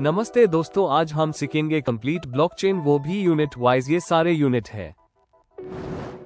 नमस्ते दोस्तों, आज हम सीखेंगे कंप्लीट ब्लॉकचेन, वो भी यूनिट वाइज। ये सारे यूनिट है।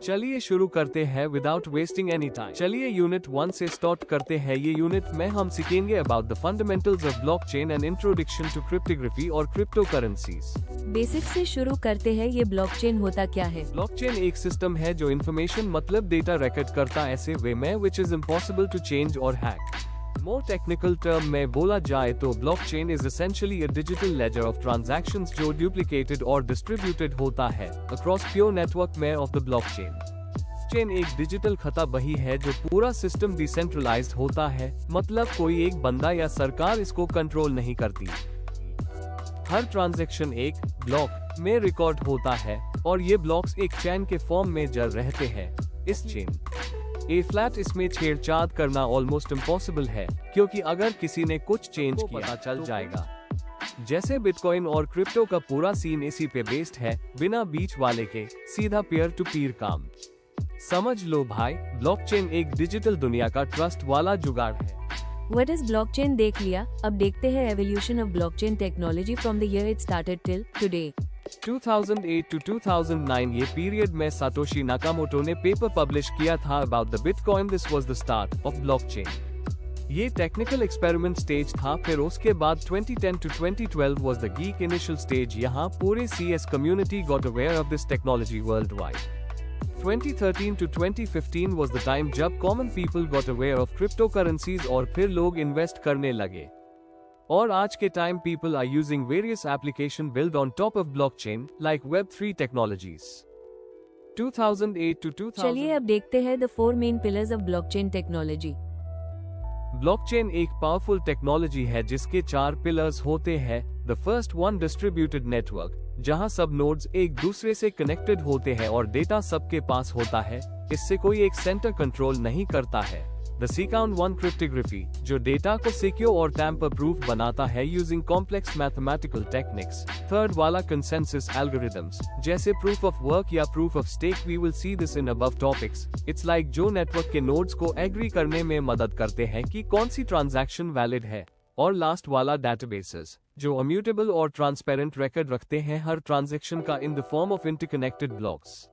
चलिए शुरू करते हैं विदाउट वेस्टिंग एनी टाइम। चलिए यूनिट 1 से स्टार्ट करते हैं। ये यूनिट में हम सीखेंगे about the fundamentals of blockchain and introduction to cryptography और क्रिप्टो करेंसीज। बेसिक से शुरू करते हैं। ये ब्लॉकचेन होता क्या है? ब्लॉकचेन एक सिस्टम है जो इन्फॉर्मेशन मतलब डेटा रिकॉर्ड करता ऐसे वे में which is impossible to change और हैक। मोर टेक्निकल टर्म में बोला जाए तो blockchain is essentially a digital ledger of transactions जो डुप्लीकेटेड और डिस्ट्रीब्यूटेड होता है अक्रॉस प्योर नेटवर्क में ऑफ द ब्लॉकचेन। चेन एक डिजिटल खता बही है जो पूरा सिस्टम डिसेंट्रलाइज्ड होता है, मतलब कोई एक बंदा या सरकार इसको कंट्रोल नहीं करती। हर ट्रांजैक्शन एक ब्लॉक में रिकॉर्ड होता है और ये ब्लॉक्स एक चेन के फॉर्म में जड़ रहते हैं। इस चेन फ्लैट इसमें छेड़छाड़ करना ऑलमोस्ट इम्पॉसिबल है, क्योंकि अगर किसी ने कुछ चेंज किया पता चल जाएगा। जैसे बिटकॉइन और क्रिप्टो का पूरा सीन इसी पे बेस्ड है, बिना बीच वाले के, सीधा पीयर टू पीयर काम। समझ लो भाई, ब्लॉकचेन एक डिजिटल दुनिया का ट्रस्ट वाला जुगाड़ है। What is blockchain देख लिया, अब देखते हैं evolution of blockchain technology from the year it started till today। 2008 to 2009 ये पीरियड में सातोशी नाकामोटो ने पेपर पब्लिश किया था about the bitcoin. This was the start of blockchain. ये टेक्निकल एक्सपेरिमेंट स्टेज था। फिर उसके बाद 2010 to 2012 was the geek initial stage. यहाँ पूरे CS community got aware of this technology world wide. 2013 to 2015 was the time जब common people got aware of cryptocurrencies और फिर लोग इन्वेस्ट करने लगे। और आज के time people are using various application built on top of blockchain like Web3 technologies। 2008 to 2000। चलिए अब देखते हैं the 4 main pillars of blockchain technology। Blockchain एक पावरफुल टेक्नोलॉजी है जिसके 4 पिलर्स होते हैं। The first one distributed network, जहां सब नोड्स एक दूसरे से कनेक्टेड होते हैं और डेटा सबके पास होता है। इससे कोई एक सेंटर कंट्रोल नहीं करता है। द सेकंड वन क्रिप्टोग्राफी, जो डेटा को सिक्योर और टैम्पर प्रूफ बनाता है using complex mathematical techniques. Third वाला कंसेंसस एल्गोरिथम्स, जैसे प्रूफ ऑफ वर्क या proof of stake. We will see this in above topics. It's like जो नेटवर्क के नोड्स को एग्री करने में मदद करते हैं कि कौन सी ट्रांजैक्शन वैलिड है। और लास्ट वाला डेटाबेसेस, जो इम्यूटेबल और ट्रांसपेरेंट रिकॉर्ड रखते हैं हर ट्रांजैक्शन का in the form of interconnected blocks.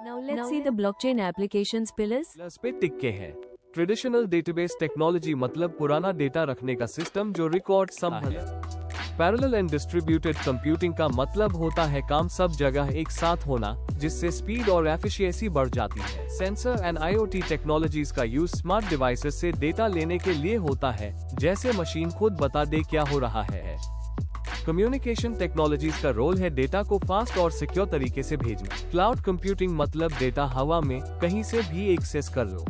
Now let's see the blockchain applications pillars। Plus पे टिके हैं। ट्रेडिशनल डेटाबेस टेक्नोलॉजी मतलब पुराना डेटा रखने का सिस्टम जो रिकॉर्ड संभल है। पैरेलल एंड डिस्ट्रीब्यूटेड कंप्यूटिंग का मतलब होता है काम सब जगह एक साथ होना, जिससे स्पीड और एफिशिएंसी बढ़ जाती है। सेंसर एंड IoT टेक्नोलॉजीज का यूज स्मार्ट डिवाइसेस से डेटा लेने के लिए होता है, जैसे मशीन खुद बता दे क्या हो रहा है। कम्युनिकेशन टेक्नोलॉजीज का रोल है डेटा को फास्ट और सिक्योर तरीके से भेजना। क्लाउड कंप्यूटिंग मतलब डेटा हवा में कहीं से भी एक्सेस कर लो।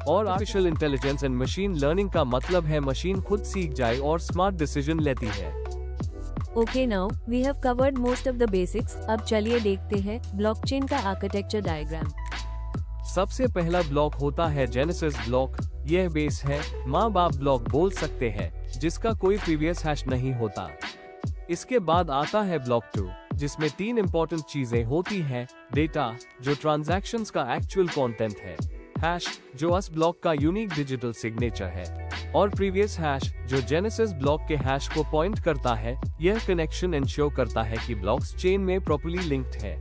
और artificial intelligence and machine learning का मतलब है मशीन खुद सीख जाए और स्मार्ट डिसीजन लेती है। Okay, now we have covered most of the basics। अब चलिए देखते हैं ब्लॉकचेन का आर्किटेक्चर डायग्राम। सबसे पहला ब्लॉक होता है जेनेसिस ब्लॉक। यह बेस है, माँ बाप ब्लॉक बोल सकते हैं, जिसका कोई प्रीवियस हैश नहीं होता। इसके बाद आता है ब्लॉक 2, जिसमें 3 इंपॉर्टेंट चीजें होती हैं। डेटा, जो ट्रांजैक्शंस का एक्चुअल कंटेंट है। हैश, जो उस ब्लॉक का यूनिक डिजिटल सिग्नेचर है। और प्रीवियस हैश, जो जेनेसिस ब्लॉक के हैश को पॉइंट करता है। यह कनेक्शन इंश्योर करता है कि ब्लॉक्स चेन में प्रॉपर्ली लिंक्ड है।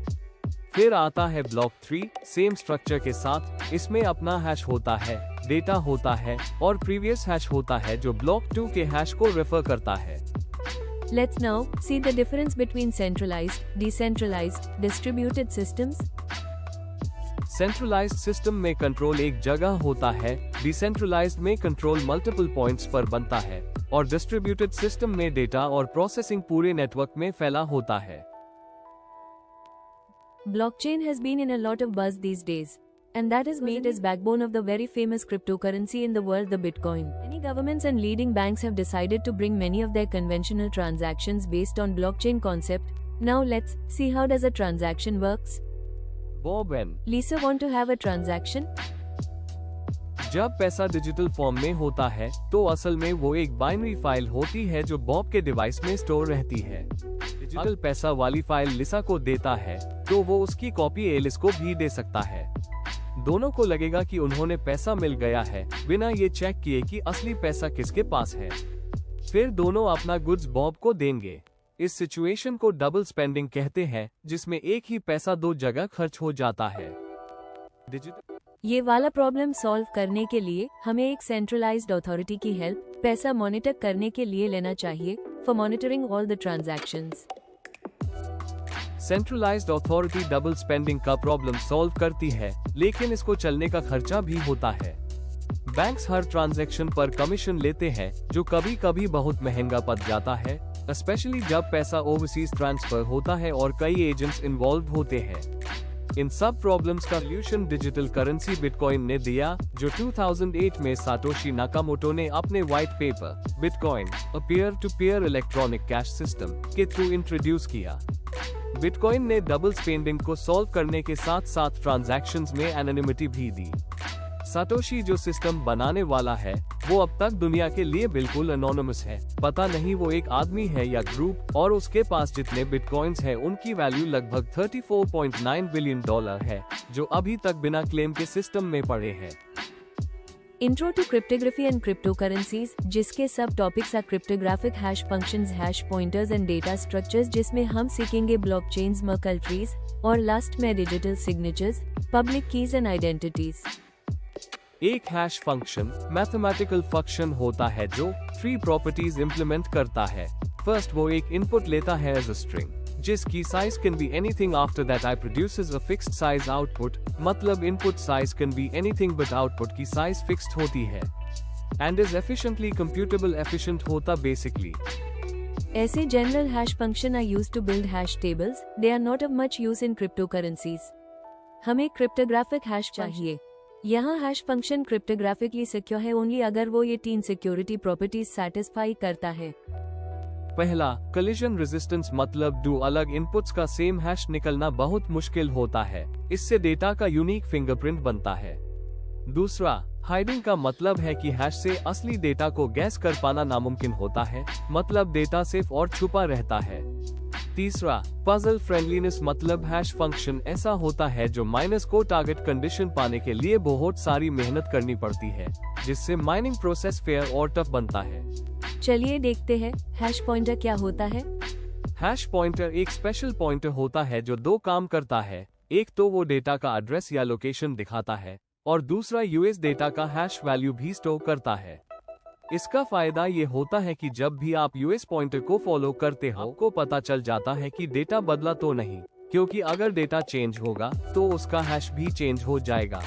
फिर आता है ब्लॉक 3, सेम स्ट्रक्चर के साथ। इसमें अपना हैश होता है, डेटा होता है और प्रीवियस हैश होता है जो ब्लॉक 2 के हैश को रेफर करता है। Let's now see the difference between centralized, decentralized, distributed systems। Centralised system में कंट्रोल एक जगह होता है, डिसेंट्रलाइज्ड में कंट्रोल मल्टीपल पॉइंट्स पर बनता है और डिस्ट्रीब्यूटेड सिस्टम में डेटा और प्रोसेसिंग पूरे नेटवर्क में फैला होता है। Blockchain has been in a lot of buzz these days, and that is made as backbone of the very famous cryptocurrency in the world, the Bitcoin। Many governments and leading banks have decided to bring many of their conventional transactions based on blockchain concept। Now let's see how does a transaction works। Bob and Lisa want to have a transaction। जब पैसा digital form में होता है तो असल में वो एक बाइनरी फाइल होती है जो बॉब के डिवाइस में स्टोर रहती है। डिजिटल पैसा वाली फाइल लिसा को देता है तो वो उसकी कॉपी एलिस को भी दे सकता है। दोनों को लगेगा कि उन्होंने पैसा मिल गया है, बिना ये चेक किए कि असली पैसा किसके पास है। फिर दोनों अपना गुड्स बॉब को देंगे। इस सिचुएशन को डबल स्पेंडिंग कहते हैं, जिसमें एक ही पैसा दो जगह खर्च हो जाता है। ये वाला प्रॉब्लम सॉल्व करने के लिए हमें एक सेंट्रलाइज्ड अथॉरिटी की हेल्प पैसा मॉनिटर करने के लिए लेना चाहिए for monitoring all the transactions. Centralised authority double spending का प्रॉब्लम सॉल्व करती है, लेकिन इसको चलने का खर्चा भी होता है। बैंक्स हर ट्रांजैक्शन पर कमीशन लेते हैं, जो कभी कभी बहुत महंगा पड़ जाता है, स्पेशली जब पैसा ओवरसीज ट्रांसफर होता है और कई एजेंट्स इन्वॉल्व होते हैं। इन सब प्रॉब्लम्स का सॉल्यूशन डिजिटल करेंसी बिटकॉइन ने दिया, जो 2008 में साटोशी नाकामोटो ने अपने white paper bitcoin a peer to peer electronic cash system के थ्रू इंट्रोड्यूस किया। बिटकॉइन ने डबल स्पेंडिंग को सॉल्व करने के साथ साथ ट्रांजैक्शंस में एनोनिमिटी भी दी। साटोशी जो सिस्टम बनाने वाला है, वो अब तक दुनिया के लिए बिल्कुल एनोनिमस है। पता नहीं वो एक आदमी है या ग्रुप, और उसके पास जितने बिटकॉइंस हैं उनकी वैल्यू लगभग $34.9 बिलियन है, जो अभी तक बिना क्लेम के सिस्टम में पड़े हैं। Intro to cryptography and cryptocurrencies, जिसके सब topics are cryptographic hash functions, hash pointers and data structures, जिसमें हम सीखेंगे ब्लॉकचेन्स, मर्कल ट्रीज और लास्ट में digital signatures, public keys and identities. एक हैश फंक्शन मैथमेटिकल फंक्शन होता है जो 3 प्रॉपर्टीज इंप्लीमेंट करता है। फर्स्ट, वो एक इनपुट लेता है एज अ स्ट्रिंग, जिसकी size can be anything. After that I produces a fixed size output, मतलब input size can be anything but output की साइज फिक्स्ड होती है। And is efficiently computable, efficient होता बेसिकली। ऐसे general hash function are used to build hash tables, they are not of much use in cryptocurrencies. हमें cryptographic hash चाहिए। यहाँ hash function cryptographically secure है only अगर वो ये 3 सिक्योरिटी प्रॉपर्टीज सैटिस्फाई करता है। पहला, कोलिजन रेजिस्टेंस, मतलब 2 अलग इनपुट्स का सेम हैश निकलना बहुत मुश्किल होता है। इससे डेटा का यूनिक फिंगरप्रिंट बनता है। दूसरा, हाइडिंग का मतलब है कि हैश से असली डेटा को गैस कर पाना नामुमकिन होता है, मतलब डेटा सेफ और छुपा रहता है। तीसरा, पजल फ्रेंडलीनेस, मतलब हैश फंक्शन ऐसा होता है जो माइनस को टारगेट कंडीशन पाने के लिए बहुत सारी मेहनत करनी पड़ती है, जिससे माइनिंग प्रोसेस फेयर और टफ बनता है। चलिए देखते हैं हैश पॉइंटर क्या होता है। हैश पॉइंटर एक स्पेशल पॉइंटर होता है जो 2 काम करता है। एक तो वो डेटा का एड्रेस या लोकेशन दिखाता है, और दूसरा यूएस डेटा का हैश वैल्यू भी स्टोर करता है। इसका फायदा ये होता है कि जब भी आप यूएस पॉइंटर को फॉलो करते हो, आपको पता चल जाता है कि डेटा बदला तो नहीं, क्योंकि अगर डेटा चेंज होगा तो उसका हैश भी चेंज हो जाएगा।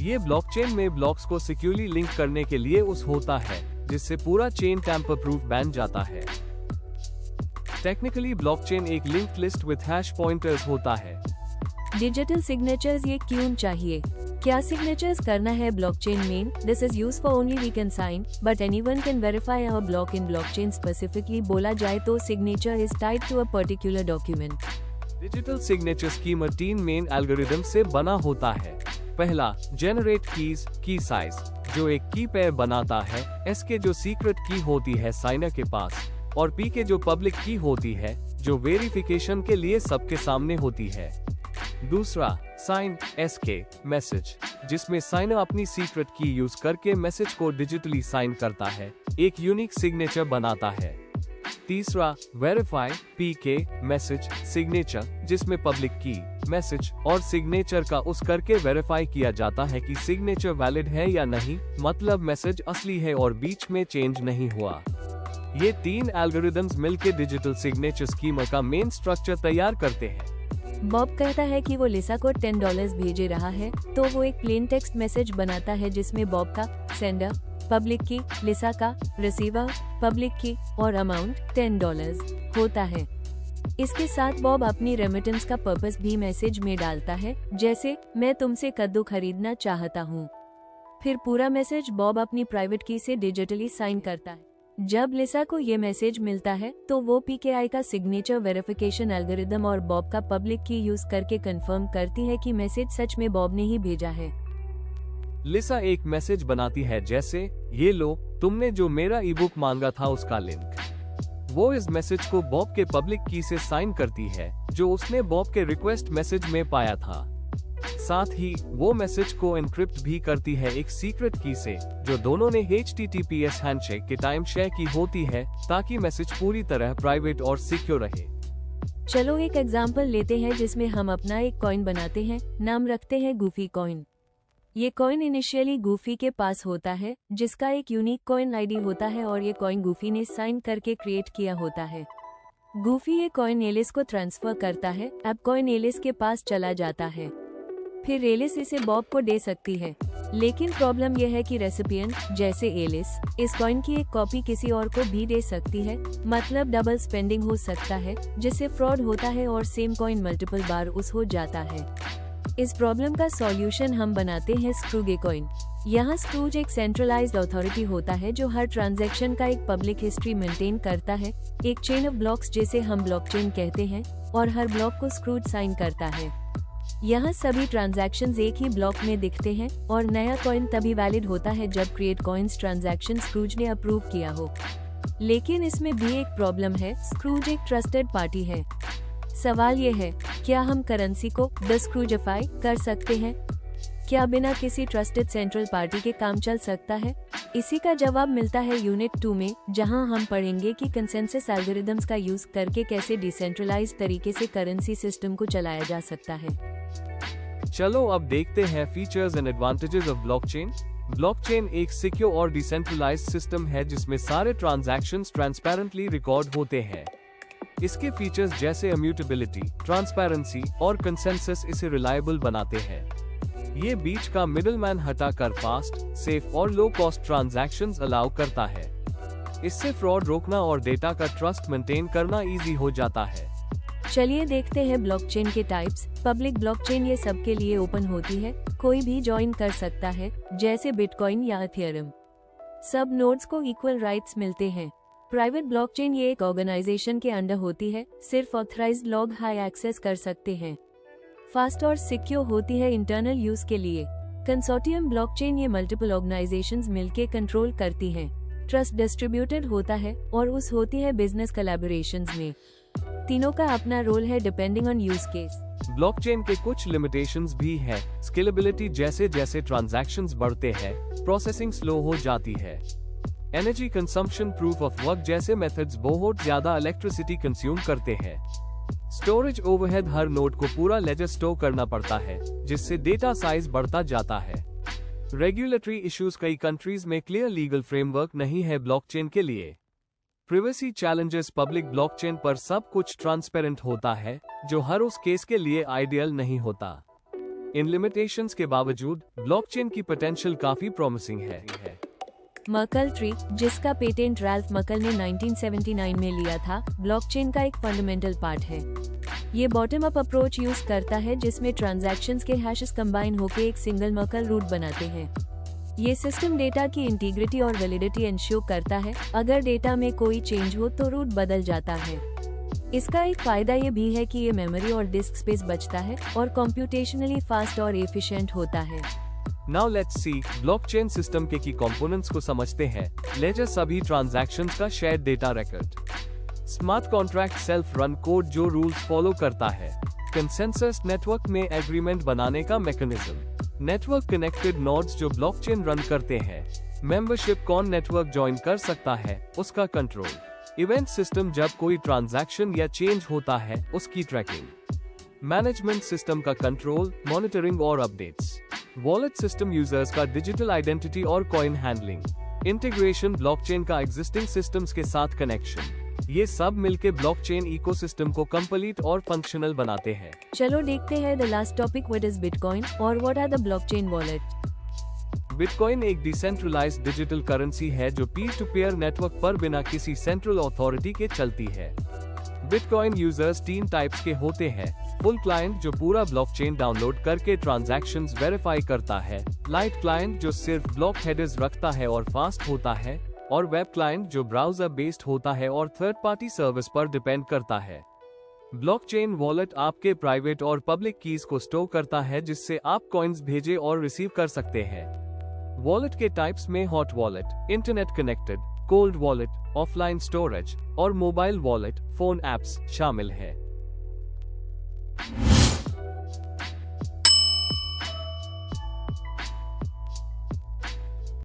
ये ब्लॉकचेन में ब्लॉक्स को सिक्योरली लिंक करने के लिए उस होता है, जिससे पूरा चेन टैम्पर प्रूफ बन जाता है। टेक्निकली ब्लॉकचेन एक linked list with hash pointers होता है। डिजिटल सिग्नेचर्स ये क्यों चाहिए? क्या सिग्नेचर्स करना है ब्लॉकचेन मेन? This is used for only we can sign, but anyone can verify a block in blockchain. Specifically बोला जाए तो signature is tied to a particular document. Digital signature scheme 3 main algorithm से बना होता है। पहला, जेनरेट कीज, की size, जो एक की पेयर बनाता है। एस के जो सीक्रेट की होती है साइनर के पास, और पी के जो पब्लिक की होती है, जो वेरिफिकेशन के लिए सबके सामने होती है। दूसरा, साइन, एस के मैसेज, जिसमें साइनर अपनी सीक्रेट की यूज करके मैसेज को डिजिटली साइन करता है, एक यूनिक सिग्नेचर बनाता है। तीसरा, वेरीफाई, पी के मैसेज सिग्नेचर, जिसमें पब्लिक की, मैसेज और सिग्नेचर का उस करके वेरीफाई किया जाता है कि सिग्नेचर वैलिड है या नहीं, मतलब मैसेज असली है और बीच में चेंज नहीं हुआ। ये 3 एल्गोरिदम्स मिलकर डिजिटल सिग्नेचर स्कीम का मेन स्ट्रक्चर तैयार करते हैं। बॉब कहता है कि वो लिसा को $10 भेजे रहा है, तो वो एक प्लेन टेक्स्ट मैसेज बनाता है जिसमें बॉब का सेंडर, पब्लिक की, लिसा का रिसीवर, पब्लिक की और अमाउंट $10 होता है। इसके साथ बॉब अपनी रेमिटेंस का पर्पस भी मैसेज में डालता है, जैसे मैं तुमसे कद्दू खरीदना चाहता हूँ। फिर पूरा मैसेज बॉब अपनी प्राइवेट की से डिजिटली साइन करता है। जब लिसा को ये मैसेज मिलता है तो वो पीकेआई का सिग्नेचर वेरिफिकेशन एल्गोरिदम और बॉब का पब्लिक की यूज करके कंफर्म करती है कि मैसेज सच में बॉब ने ही भेजा है। लिसा एक मैसेज बनाती है जैसे, ये लो, तुमने जो मेरा ईबुक मांगा था उसका लिंक। वो इस मैसेज को बॉब के पब्लिक की से साइन करती है, जो उसने बॉब के रिक्वेस्ट मैसेज में पाया था। साथ ही वो मैसेज को एनक्रिप्ट भी करती है एक सीक्रेट की से, जो दोनों ने HTTPS हैंडशेक के टाइम शेयर की होती है, ताकि मैसेज पूरी तरह प्राइवेट और सिक्योर रहे। चलो एक एग्जाम्पल लेते हैं जिसमें हम अपना एक कॉइन बनाते हैं, नाम रखते हैं गूफी कॉइन। ये कॉइन इनिशियली गूफी के पास होता है, जिसका एक यूनिक कॉइन आईडी होता है और ये कॉइन गूफी ने साइन करके क्रिएट किया होता है। गूफी ये कॉइन एलिस को ट्रांसफर करता है, अब कॉइन एलिस के पास चला जाता है, फिर एलिस इसे बॉब को दे सकती है। लेकिन प्रॉब्लम यह है कि रेसिपिएंट जैसे एलिस इस कॉइन की एक कॉपी किसी और को भी दे सकती है, मतलब डबल स्पेंडिंग हो सकता है, जिससे फ्रॉड होता है और सेम कॉइन मल्टीपल बार यूज हो जाता है। इस प्रॉब्लम का सॉल्यूशन हम बनाते हैं स्क्रूज कॉइन। यहाँ स्क्रूज एक सेंट्रलाइज्ड अथॉरिटी होता है जो हर ट्रांजैक्शन का एक पब्लिक हिस्ट्री मेंटेन करता है, एक चेन ऑफ ब्लॉक्स जिसे हम ब्लॉकचेन कहते हैं, और हर ब्लॉक को स्क्रूज साइन करता है। यहाँ सभी ट्रांजैक्शंस एक ही ब्लॉक में दिखते हैं और नया कॉइन तभी वैलिड होता है जब क्रिएट कॉइन्स ट्रांजैक्शन स्क्रूज ने अप्रूव किया हो। लेकिन इसमें भी एक प्रॉब्लम है, स्क्रूज एक ट्रस्टेड पार्टी है। सवाल ये है, क्या हम करेंसी को डिस्क्रूजिफाई कर सकते हैं? क्या बिना किसी ट्रस्टेड सेंट्रल पार्टी के काम चल सकता है? इसी का जवाब मिलता है यूनिट 2 में, जहां हम पढ़ेंगे कि कंसेंसस एल्गोरिदम्स का यूज करके कैसे डिसेंट्रलाइज्ड तरीके से करेंसी सिस्टम को चलाया जा सकता है। चलो अब देखते हैं features and advantages of blockchain. Blockchain एक सिक्योर और डिसेंट्रलाइज्ड सिस्टम है जिसमें सारे ट्रांजैक्शंस ट्रांसपेरेंटली रिकॉर्ड होते हैं। इसके फीचर्स जैसे इम्यूटेबिलिटी, ट्रांसपेरेंसी और कंसेंसस इसे रिलायबल बनाते हैं। ये बीच का मिडलमैन हटाकर फास्ट, सेफ और लो कॉस्ट ट्रांजैक्शंस अलाउ करता है। इससे फ्रॉड रोकना और डेटा का ट्रस्ट मेंटेन करना इजी हो जाता है। चलिए देखते हैं ब्लॉकचेन के टाइप्स। पब्लिक ब्लॉकचेन ये सबके लिए ओपन होती है, कोई भी ज्वाइन कर सकता है, जैसे बिटकॉइन या इथेरियम। सब नोड्स को इक्वल राइट्स मिलते हैं। प्राइवेट ब्लॉकचेन ये एक ऑर्गेनाइजेशन के अंडर होती है, सिर्फ ऑथराइज्ड लोग हाई एक्सेस कर सकते हैं। फास्ट और सिक्योर होती है इंटरनल यूज के लिए। कंसोर्टियम ब्लॉकचेन ये मल्टीपल ऑर्गेनाइजेशंस मिलके कंट्रोल करती हैं। ट्रस्ट डिस्ट्रीब्यूटेड होता है और उस होती है बिजनेस कोलैबोरेशंस में। तीनों का अपना रोल है depending on use case. Blockchain के कुछ लिमिटेशंस भी हैं। स्केलेबिलिटी, जैसे जैसे ट्रांजैक्शंस बढ़ते हैं, प्रोसेसिंग स्लो हो जाती है। Energy consumption, proof of work जैसे मेथड्स बहुत ज्यादा इलेक्ट्रिसिटी कंज्यूम करते हैं। स्टोरेज ओवरहेड, हर नोड को पूरा लेजर स्टोर करना पड़ता है, जिससे डेटा साइज बढ़ता जाता है। रेगुलेटरी इश्यूज, कई कंट्रीज में क्लियर लीगल फ्रेमवर्क नहीं है ब्लॉकचेन के लिए। प्रिवेसी चैलेंजेस, पब्लिक ब्लॉकचेन पर सब कुछ ट्रांसपेरेंट होता है, जो हर उस केस के लिए आइडियल नहीं होता। इन लिमिटेशंस के बावजूद ब्लॉकचेन की पोटेंशियल काफी प्रॉमिसिंग है। मर्कल ट्री, जिसका पेटेंट रैल्फ मर्कल ने 1979 में लिया था, ब्लॉकचेन का एक फंडामेंटल पार्ट है। ये बॉटम अप अप्रोच यूज करता है, जिसमें ट्रांजैक्शंस के हैशेस कंबाइन होकर एक सिंगल मर्कल रूट बनाते हैं। ये सिस्टम डेटा की इंटीग्रिटी और वैलिडिटी इंश्योर करता है। अगर डेटा में कोई चेंज हो तो रूट बदल जाता है। इसका एक फायदा ये भी है कि ये मेमोरी और डिस्क स्पेस बचता है और कंप्यूटेशनली फास्ट और एफिशिएंट होता है। Now let's see blockchain system के की कंपोनेंट्स को समझते हैं। लेजर, सभी ट्रांजैक्शंस का shared data record. Smart contract, self run code जो रूल्स फॉलो करता है। कंसेंसस, नेटवर्क में एग्रीमेंट बनाने का मैकेनिज्म। नेटवर्क कनेक्टेड नोड्स जो ब्लॉकचेन रन करते हैं। मेंबरशिप, कौन नेटवर्क ज्वाइन कर सकता है, उसका कंट्रोल। इवेंट सिस्टम, जब कोई ट्रांजैक्शन या चेंज होता है उसकी ट्रैकिंग। मैनेजमेंट सिस्टम का कंट्रोल, मॉनिटरिंग और अपडेट्स। वॉलेट सिस्टम, यूजर्स का डिजिटल आइडेंटिटी और कॉइन हैंडलिंग। इंटीग्रेशन, ब्लॉकचेन का एग्जिस्टिंग सिस्टम्स के साथ कनेक्शन। ये सब मिलके ब्लॉकचेन इकोसिस्टम को कंप्लीट और फंक्शनल बनाते हैं। चलो देखते हैं the last topic, what is bitcoin और what are the blockchain wallet. Bitcoin एक डिसेंट्रलाइज्ड डिजिटल करेंसी है जो पीयर टू पीयर नेटवर्क पर बिना किसी सेंट्रल अथॉरिटी के चलती है। बिटकॉइन यूजर्स 3 टाइप्स के होते हैं। फुल क्लाइंट, जो पूरा ब्लॉकचेन डाउनलोड करके ट्रांजैक्शंस वेरीफाई करता है। लाइट क्लाइंट, जो सिर्फ ब्लॉक हेडर्स रखता है और फास्ट होता है। और वेब क्लाइंट, जो ब्राउजर बेस्ड होता है और थर्ड पार्टी सर्विस पर डिपेंड करता है। ब्लॉकचेन वॉलेट आपके प्राइवेट और पब्लिक कीज को स्टोर करता है, जिससे आप कॉइन्स भेजे और रिसीव कर सकते हैं। वॉलेट के टाइप्स में hot wallet, internet connected, cold wallet, offline storage और मोबाइल वॉलेट, फोन एप्स शामिल है।